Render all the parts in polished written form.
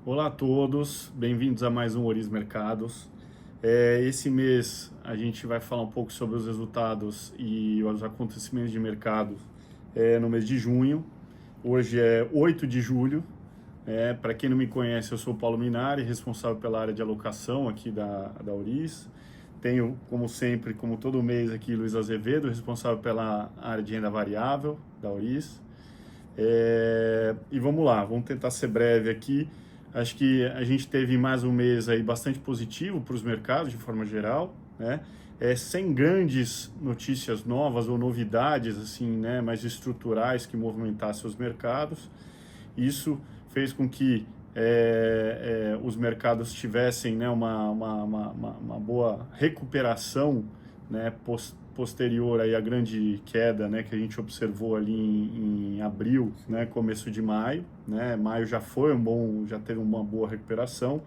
Olá a todos, bem-vindos a mais um Oris Mercados. Esse mês a gente vai falar um pouco sobre os resultados e os acontecimentos de mercado no mês de junho. Hoje é 8 de julho. Para quem não me conhece, eu sou o Paulo Minari, responsável pela área de alocação aqui da Oris. Tenho, como sempre, como todo mês aqui, Luiz Azevedo, responsável pela área de renda variável da Oris. E vamos lá, vamos tentar ser breve aqui. Acho que a gente teve mais um mês aí bastante positivo para os mercados de forma geral, né? Sem grandes notícias novas ou novidades assim, né, mais estruturais que movimentassem os mercados. Isso fez com que os mercados tivessem, né, uma boa recuperação, né, posterior aí à grande queda, né, que a gente observou ali em abril, né, começo de maio, né, maio já teve uma boa recuperação.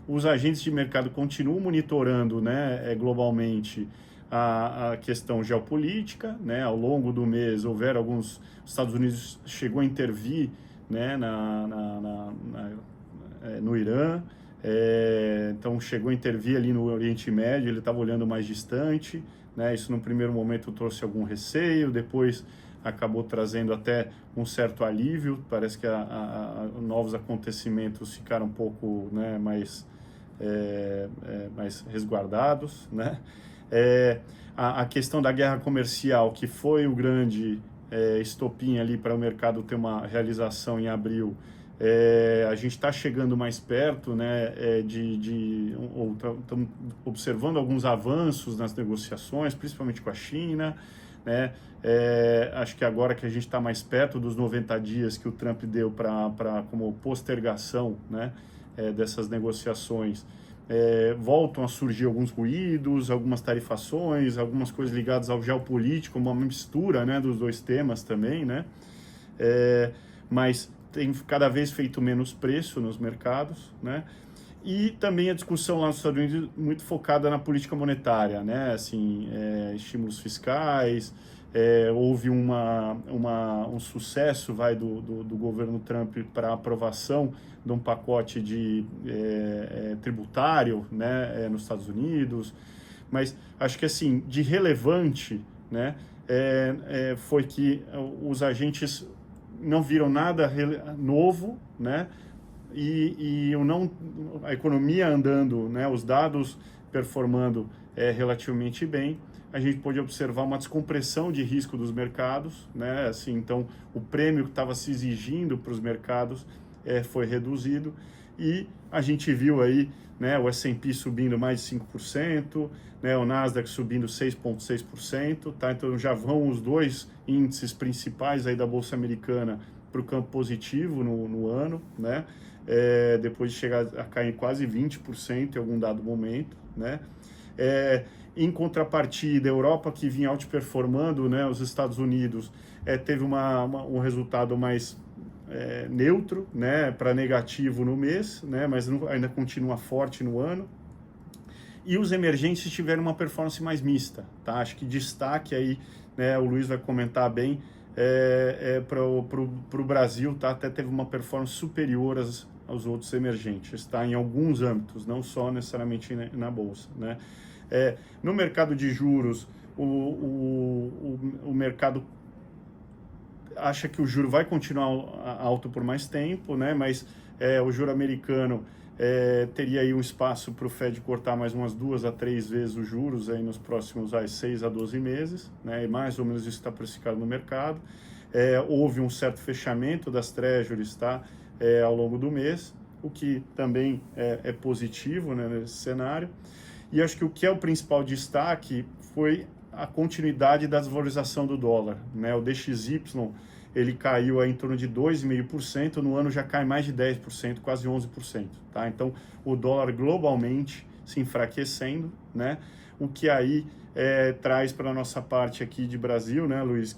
Os agentes de mercado continuam monitorando, né, globalmente a questão geopolítica, né, ao longo do mês houveram os Estados Unidos chegou a intervir, né, no Irã, então chegou a intervir ali no Oriente Médio, ele estava olhando mais distante, né, isso no primeiro momento trouxe algum receio, depois acabou trazendo até um certo alívio, parece que novos acontecimentos ficaram um pouco, né, mais resguardados, né? A questão da guerra comercial, que foi o grande estopim ali para o mercado ter uma realização em abril, a gente está chegando mais perto, né, estamos observando alguns avanços nas negociações, principalmente com a China, né? Acho que agora que a gente está mais perto dos 90 dias que o Trump deu como postergação, né, dessas negociações, voltam a surgir alguns ruídos, algumas tarifações, algumas coisas ligadas ao geopolítico, uma mistura, né, dos dois temas também, né? Mas tem cada vez feito menos preço nos mercados, né? E também a discussão lá nos Estados Unidos muito focada na política monetária, né? Assim, estímulos fiscais, houve um sucesso do governo Trump para aprovação de um pacote tributário, né, nos Estados Unidos, mas acho que assim, de relevante, né, foi que os agentes não viram nada novo, né? A economia andando, né, os dados performando relativamente bem, a gente pôde observar uma descompressão de risco dos mercados, né? Assim, então, o prêmio que estava se exigindo para os mercados foi reduzido e a gente viu aí, né, o S&P subindo mais de 5%, né, o Nasdaq subindo 6,6%, tá? Então já vão os dois índices principais aí da Bolsa Americana para o campo positivo no ano, né? Depois de chegar a cair quase 20% em algum dado momento, né? Em contrapartida, a Europa, que vinha outperformando, né, os Estados Unidos, teve um resultado mais neutro, né, para negativo no mês, né, mas ainda continua forte no ano. E os emergentes tiveram uma performance mais mista, tá? Acho que destaque aí, né, o Luiz vai comentar bem, para o Brasil, tá? Até teve uma performance superior aos outros emergentes, tá? Em alguns âmbitos, não só necessariamente na Bolsa, né? No mercado de juros, o mercado acha que o juro vai continuar alto por mais tempo, né? Mas o juro americano teria aí um espaço para o Fed cortar mais umas 2 a 3 vezes os juros aí nos próximos 6 a 12 meses, né? E mais ou menos isso está precificado no mercado. Houve um certo fechamento das treasuries, tá? Ao longo do mês, o que também é positivo, né, nesse cenário. E acho que o que é o principal destaque foi a continuidade da desvalorização do dólar, né? O DXY, ele caiu em torno de 2,5%, no ano já cai mais de 10%, quase 11%, tá? Então, o dólar globalmente se enfraquecendo, né? O que aí traz para a nossa parte aqui de Brasil, né, Luiz,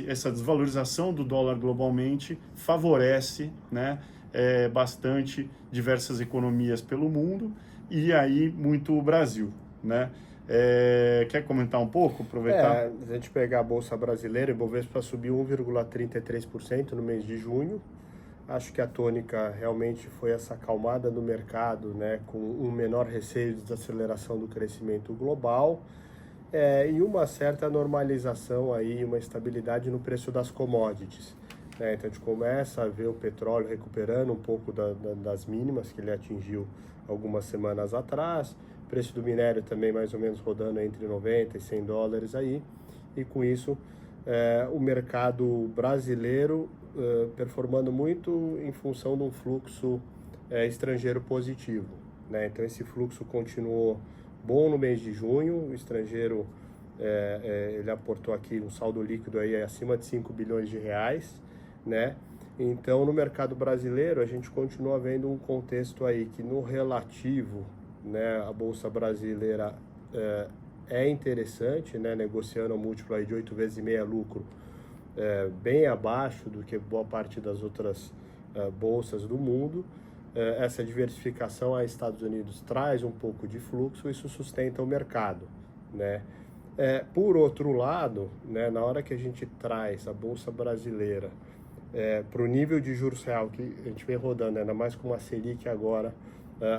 essa desvalorização do dólar globalmente favorece, né, bastante diversas economias pelo mundo e aí muito o Brasil, né? Quer comentar um pouco, aproveitar? Se a gente pegar a Bolsa Brasileira, o Ibovespa subiu 1,33% no mês de junho, Acho que a tônica realmente foi essa acalmada no mercado, né, com um menor receio de desaceleração do crescimento global, e uma certa normalização aí, uma estabilidade no preço das commodities, né? Então a gente começa a ver o petróleo recuperando um pouco das mínimas que ele atingiu algumas semanas atrás, o preço do minério também mais ou menos rodando entre 90 e 100 dólares aí, e com isso o mercado brasileiro performando muito em função de um fluxo estrangeiro positivo, né? Então esse fluxo continuou bom no mês de junho, o estrangeiro ele aportou aqui um saldo líquido aí acima de 5 bilhões de reais, né? Então no mercado brasileiro a gente continua vendo um contexto aí que no relativo, né, a Bolsa Brasileira é interessante, né, negociando um múltiplo aí de 8 vezes e meia lucro, bem abaixo do que boa parte das outras bolsas do mundo. Essa diversificação a Estados Unidos traz um pouco de fluxo, isso sustenta o mercado, né? Por outro lado, né, na hora que a gente traz a Bolsa Brasileira para o nível de juros real que a gente vem rodando, ainda mais com uma Selic agora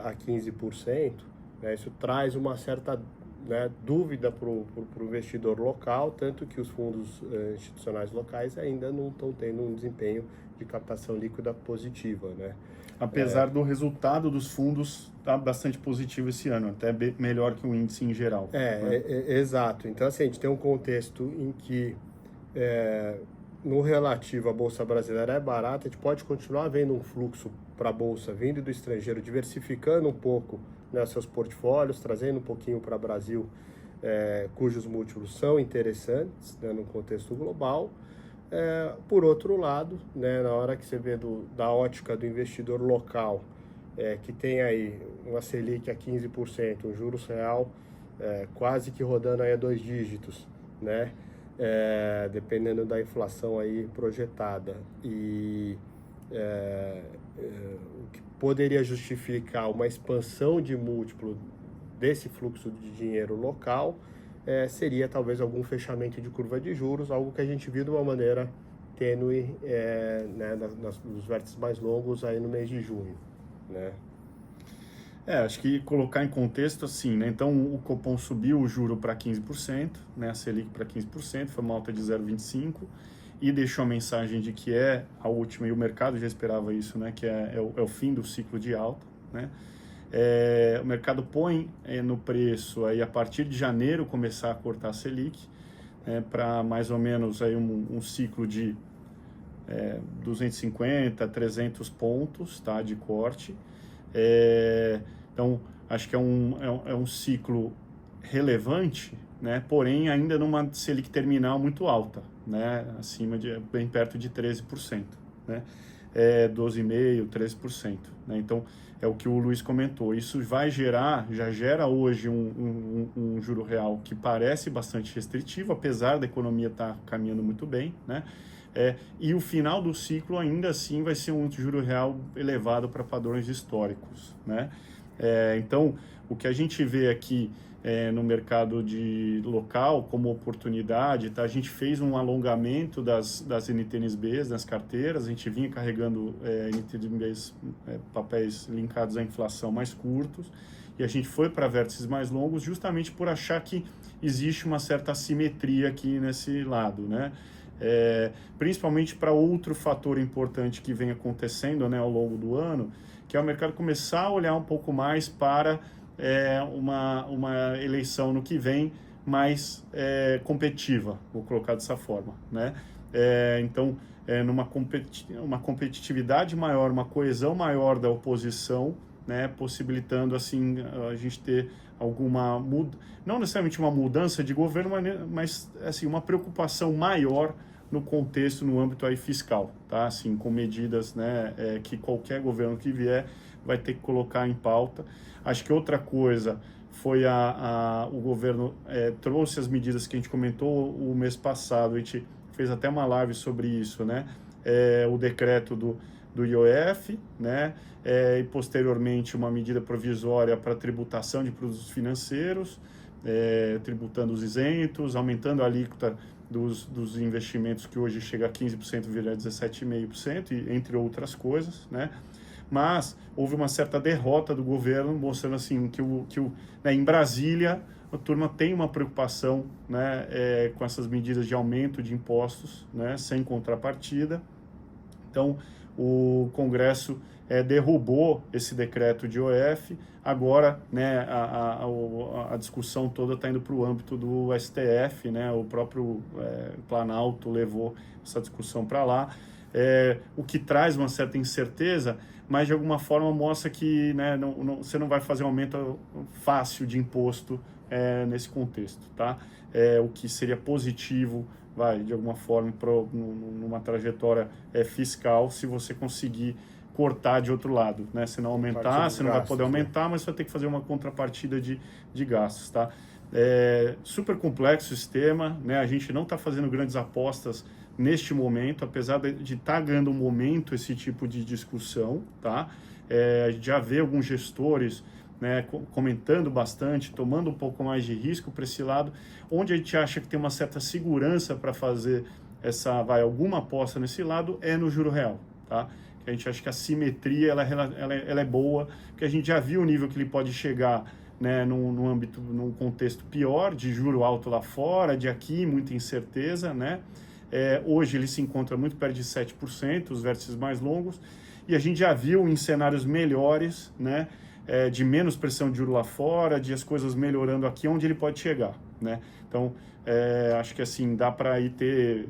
a 15%, né, isso traz uma certa, né, dúvida para o investidor local, tanto que os fundos institucionais locais ainda não estão tendo um desempenho de captação líquida positiva, né? Apesar do resultado dos fundos estar bastante positivo esse ano, até melhor que o índice em geral. Né? Exato. Então, assim, a gente tem um contexto em que, no relativo, a Bolsa Brasileira é barata, a gente pode continuar vendo um fluxo para a Bolsa vindo do estrangeiro, diversificando um pouco, né, seus portfólios, trazendo um pouquinho para o Brasil, cujos múltiplos são interessantes, né, no contexto global. Por outro lado, né, na hora que você vê da ótica do investidor local, que tem aí uma Selic a 15%, um juros real quase que rodando aí a 2 dígitos, né, dependendo da inflação aí projetada, e o que poderia justificar uma expansão de múltiplo desse fluxo de dinheiro local, seria talvez algum fechamento de curva de juros, algo que a gente viu de uma maneira tênue, né, nos vértices mais longos aí no mês de junho, né? Acho que colocar em contexto assim, né? Então o Copom subiu o juro para 15%, né? A Selic para 15%, foi uma alta de 0,25 e deixou a mensagem de que é a última, e o mercado já esperava isso, né? Que é o fim do ciclo de alta, né? O mercado põe no preço aí a partir de janeiro começar a cortar a Selic, para mais ou menos aí um ciclo de 250, 300 pontos, tá, de corte. Então acho que é um ciclo relevante, né? Porém ainda numa Selic terminal muito alta, né? Acima de bem perto de 13%, né? 12,5%, 13%, né? Então é o que o Luiz comentou, isso já gera hoje um juro real que parece bastante restritivo, apesar da economia estar caminhando muito bem, né? E o final do ciclo ainda assim vai ser um juro real elevado para padrões históricos, né? Então o que a gente vê aqui no mercado de local como oportunidade, tá? A gente fez um alongamento das NTNBs, das carteiras, a gente vinha carregando NTNBs, papéis linkados à inflação mais curtos, e a gente foi para vértices mais longos justamente por achar que existe uma certa assimetria aqui nesse lado, né? Principalmente para outro fator importante que vem acontecendo, né, ao longo do ano, que é o mercado começar a olhar um pouco mais para uma eleição no que vem mais competitiva, vou colocar dessa forma, né? Então, uma competitividade maior, uma coesão maior da oposição, né, possibilitando assim a gente ter alguma não necessariamente uma mudança de governo, mas assim uma preocupação maior no contexto, no âmbito aí fiscal, tá? Assim, com medidas, né, que qualquer governo que vier vai ter que colocar em pauta. Acho que outra coisa foi o governo trouxe as medidas que a gente comentou o mês passado, a gente fez até uma live sobre isso, né? O decreto do IOF, né? E posteriormente uma medida provisória para tributação de produtos financeiros, tributando os isentos, aumentando a alíquota dos investimentos, que hoje chega a 15%, vira 17,5%, entre outras coisas, né? Mas houve uma certa derrota do governo, mostrando assim que né, em Brasília a turma tem uma preocupação, né, com essas medidas de aumento de impostos, né, sem contrapartida. Então, o Congresso derrubou esse decreto de IOF. Agora, né, a discussão toda está indo para o âmbito do STF, né, o próprio Planalto levou essa discussão para lá, o que traz uma certa incerteza, mas de alguma forma mostra que, né, você não vai fazer um aumento fácil de imposto nesse contexto, tá? O que seria positivo, de alguma forma, numa trajetória fiscal, se você conseguir cortar de outro lado, né? Se não aumentar, você não vai poder aumentar, mas você vai ter que fazer uma contrapartida de gastos, tá? Super complexo o sistema, né? A gente não está fazendo grandes apostas neste momento, apesar de estar ganhando um momento esse tipo de discussão, tá? A gente já vê alguns gestores, né, comentando bastante, tomando um pouco mais de risco para esse lado, onde a gente acha que tem uma certa segurança para fazer alguma aposta nesse lado, no juro real, tá? Que a gente acha que a simetria ela é boa, porque a gente já viu o nível que ele pode chegar, né, num contexto pior, de juro alto lá fora, de aqui, muita incerteza, né? Hoje ele se encontra muito perto de 7%, os vértices mais longos, e a gente já viu em cenários melhores, né, de menos pressão de juro lá fora, de as coisas melhorando aqui, onde ele pode chegar, né? Então, acho que assim, dá para aí ter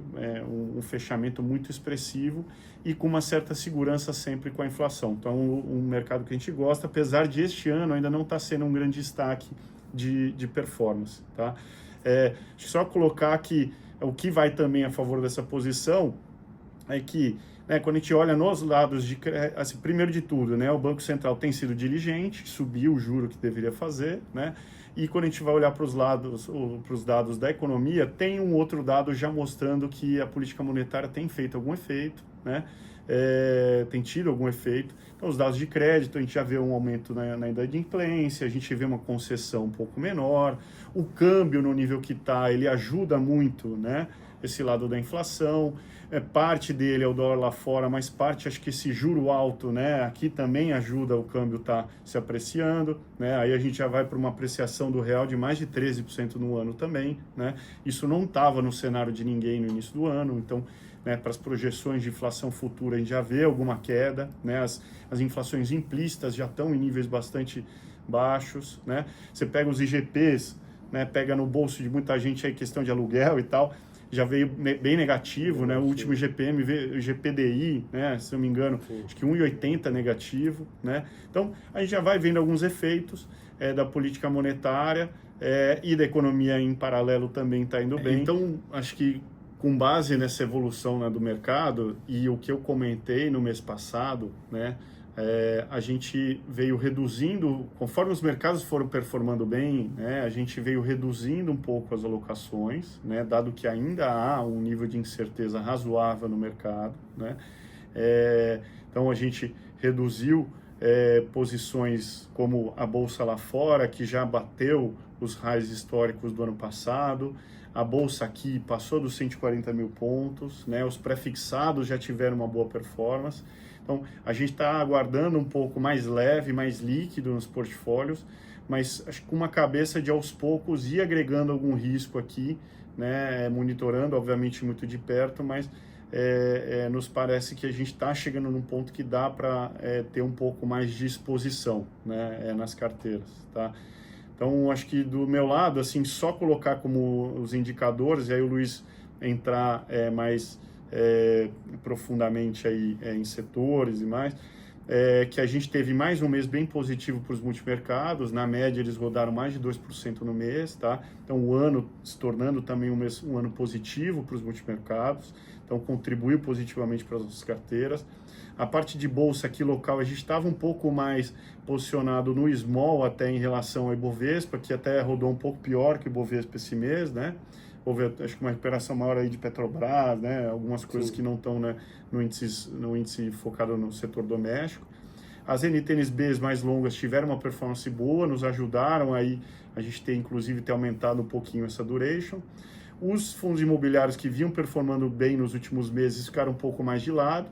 um fechamento muito expressivo e com uma certa segurança sempre com a inflação. Então, um mercado que a gente gosta, apesar de este ano ainda não estar sendo um grande destaque de performance, tá? Só colocar que o que vai também a favor dessa posição é que, né, quando a gente olha nos lados assim, primeiro de tudo, né, o Banco Central tem sido diligente, subiu o juro que deveria fazer, né, e quando a gente vai olhar para os dados da economia, tem um outro dado já mostrando que a política monetária tem feito algum efeito, né, tem tido algum efeito. Então, os dados de crédito, a gente já vê um aumento na inadimplência, a gente vê uma concessão um pouco menor, o câmbio no nível que está, ele ajuda muito, né, esse lado da inflação, parte dele é o dólar lá fora, mas parte, acho que esse juro alto, né, aqui também ajuda o câmbio tá se apreciando, né, aí a gente já vai para uma apreciação do real de mais de 13% no ano também, né, isso não estava no cenário de ninguém no início do ano, então, né, para as projeções de inflação futura a gente já vê alguma queda, né, as inflações implícitas já estão em níveis bastante baixos, né, você pega os IGPs, né, pega no bolso de muita gente aí questão de aluguel e tal, já veio bem negativo, né? O último IGPM, o IGPDI, né? Se não me engano, acho que 1,80 negativo, né? Então, a gente já vai vendo alguns efeitos da política monetária e da economia em paralelo também está indo bem. Então, acho que com base nessa evolução, né, do mercado e o que eu comentei no mês passado, né? A gente veio reduzindo, conforme os mercados foram performando bem, né, a gente veio reduzindo um pouco as alocações, né, dado que ainda há um nível de incerteza razoável no mercado, né, então a gente reduziu posições como a Bolsa lá fora, que já bateu os highs históricos do ano passado, a Bolsa aqui passou dos 140 mil pontos, né, os pré-fixados já tiveram uma boa performance. Então, a gente está aguardando um pouco mais leve, mais líquido nos portfólios, mas acho que com uma cabeça de aos poucos ir agregando algum risco aqui, né, monitorando, obviamente, muito de perto, mas nos parece que a gente está chegando num ponto que dá para ter um pouco mais de exposição, né, nas carteiras, tá? Então, acho que do meu lado, assim, só colocar como os indicadores, e aí o Luiz entrar mais profundamente aí, em setores e mais, que a gente teve mais um mês bem positivo para os multimercados, na média eles rodaram mais de 2% no mês, tá? Então o ano se tornando também um ano positivo para os multimercados, então contribuiu positivamente para as nossas carteiras. A parte de bolsa aqui local, a gente estava um pouco mais posicionado no small até em relação ao Ibovespa, que até rodou um pouco pior que o Ibovespa esse mês, né? Houve, acho que uma recuperação maior aí de Petrobras, né? Algumas coisas que não estão, né, no índice focado no setor doméstico. As NTNBs mais longas tiveram uma performance boa, nos ajudaram aí a gente inclusive ter aumentado um pouquinho essa duration. Os fundos imobiliários que vinham performando bem nos últimos meses ficaram um pouco mais de lado,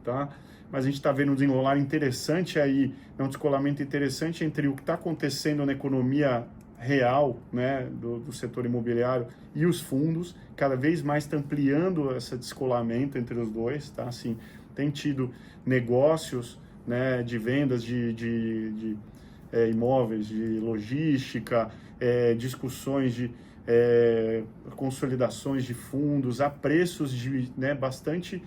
tá? Mas a gente está vendo um desenrolar interessante aí, um descolamento interessante entre o que está acontecendo na economia real, né, do setor imobiliário e os fundos, cada vez mais está ampliando esse descolamento entre os dois, tá? Assim, tem tido negócios, né, de vendas de imóveis, de logística, discussões de consolidações de fundos a preços né, bastante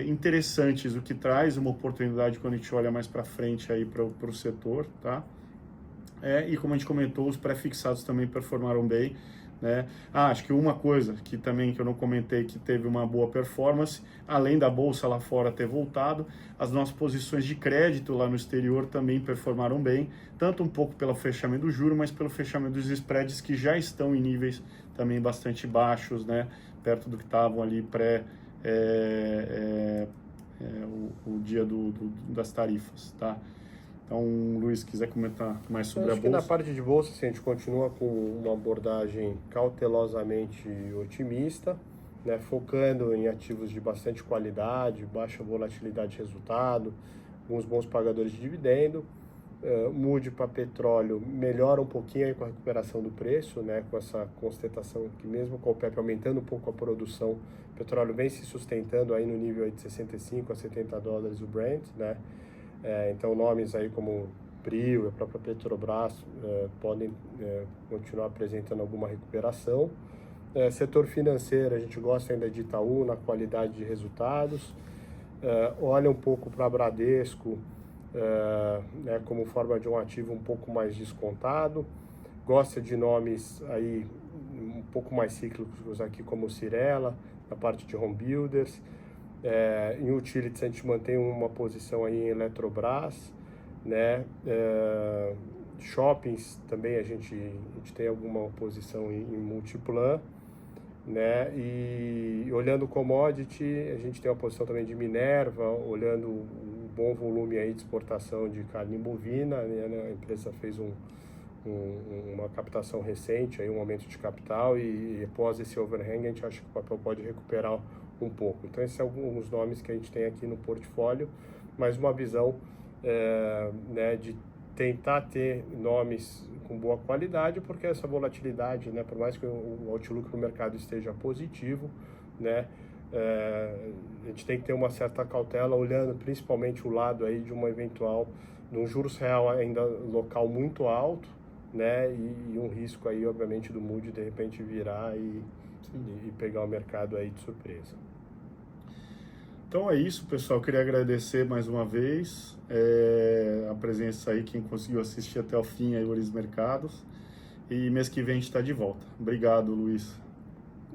interessantes, o que traz uma oportunidade quando a gente olha mais para frente aí para o setor, tá? E como a gente comentou, os pré-fixados também performaram bem, né? Acho que uma coisa que eu não comentei, que teve uma boa performance, além da bolsa lá fora ter voltado, as nossas posições de crédito lá no exterior também performaram bem, tanto um pouco pelo fechamento do juro, mas pelo fechamento dos spreads que já estão em níveis também bastante baixos, né? Perto do que estavam ali o dia das tarifas, tá? Então, Luiz, quiser comentar mais sobre a bolsa? Acho que na parte de bolsa, assim, a gente continua com uma abordagem cautelosamente otimista, né, focando em ativos de bastante qualidade, baixa volatilidade de resultado, alguns bons pagadores de dividendo. Mude para petróleo melhora um pouquinho aí com a recuperação do preço, né, com essa constatação que mesmo com o OPEP aumentando um pouco a produção, o petróleo vem se sustentando aí no nível aí de 65 a 70 dólares o Brent, né? Então nomes aí como Prio, a própria Petrobras podem continuar apresentando alguma recuperação. Setor financeiro, a gente gosta ainda de Itaú na qualidade de resultados, olha um pouco para Bradesco, né, como forma de um ativo um pouco mais descontado, gosta de nomes aí um pouco mais cíclicos aqui como Cyrela, na parte de home builders. Em utilities a gente mantém uma posição aí em Eletrobras, né? Shoppings também a gente tem alguma posição em Multiplan, né? E olhando commodity, a gente tem uma posição também de Minerva, olhando um bom volume aí de exportação de carne bovina, né? A empresa fez uma captação recente, aí um aumento de capital e após esse overhang a gente acha que o papel pode recuperar um pouco. Então esses são alguns nomes que a gente tem aqui no portfólio, mas uma visão né, de tentar ter nomes com boa qualidade, porque essa volatilidade, né, por mais que o outlook no mercado esteja positivo, né, a gente tem que ter uma certa cautela, olhando principalmente o lado aí de de um juros real ainda local muito alto, né, e um risco aí, obviamente, do Moody de repente virar e pegar o mercado aí de surpresa. Então é isso, pessoal. Eu queria agradecer mais uma vez a presença aí, quem conseguiu assistir até o fim aí, Oris Mercados. E mês que vem a gente está de volta. Obrigado, Luiz.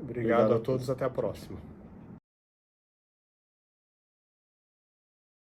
Obrigado a todos, até a próxima.